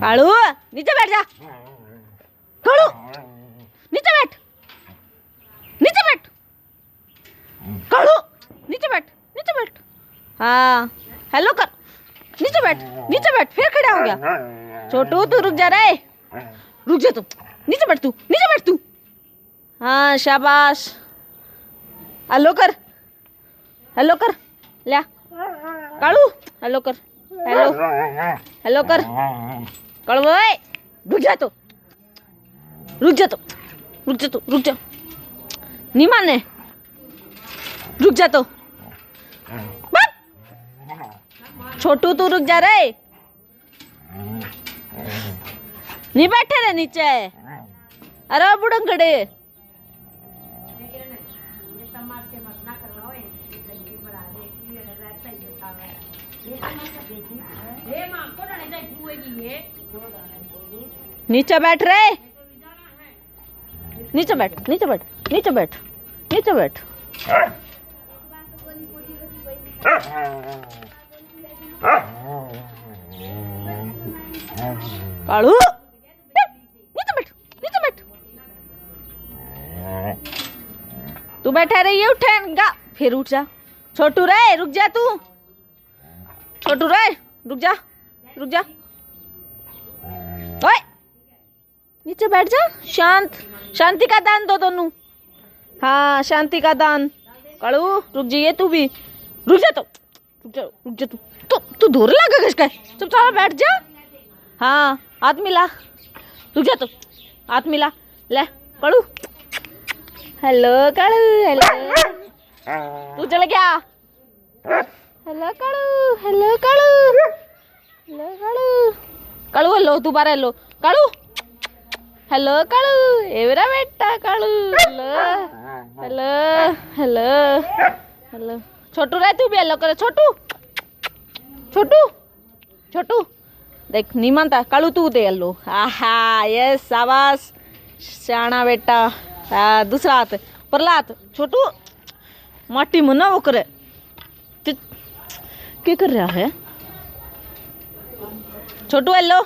कालू नीचे बैठ जा। कालू नीचे बैठ, नीचे बैठ। कालू नीचे बैठ, नीचे बैठ। हाँ हेलो कर, नीचे बैठ, नीचे बैठ। फिर खड़ा हो गया। छोटू तू रुक जा रे, रुक जा तू। नीचे बैठ तू, नीचे बैठ तू। हाँ शाबाश। हेलो कर, हेलो कर। ले कालू हेलो कर, हेलो हेलो कर। कालू ओए रुक जा तो, रुक जा तो, रुक जा तो, रुक जा। नहीं माने, रुक जा तो। छोटू तू रुक जा रे, नहीं बैठे रे नीचे। अरे बुढ़ंगड़े नीचे बैठ रे, नीचे बैठ, नीचे बैठ, नीचे बैठ, नीचे बैठ। कालू नीचे बैठ, नीचे बैठ। तू बैठा रही है, उठेगा फिर उठ जा। छोटू रे रुक जा तू, छोटू रे रुक जा, रुक जा। ओए नीचे बैठ जा। शांत, शांति का दान दो दोनों। हाँ शांति का दान। कालू रुक जाइए तू भी, रुक जा तो, रुक जा, रुक जा तू। तू दूर लगा किसका, चुपचाप बैठ जा। हाँ हाथ मिला, रुक जा तो, हाथ मिला। ले कालू हेलो कालू, हेलो तू चल गया। Hello Kalu, hello Kalu, hello Kalu. Kalu hello तू बार हेलो कालू, हेलो कालू ए मेरा बेटा Kalu. Hello hello hello hello. Chhotu रे तू भी हेलो करे। छोटू छोटू छोटू देख नहीं मानता। कालू तू दे हेलो। आहा यस शाबाश शाना बेटा। दूसरा हाथ परला हाथ। छोटू माटी में ना वो करे। क्या कर रहा है छोटू हेलो।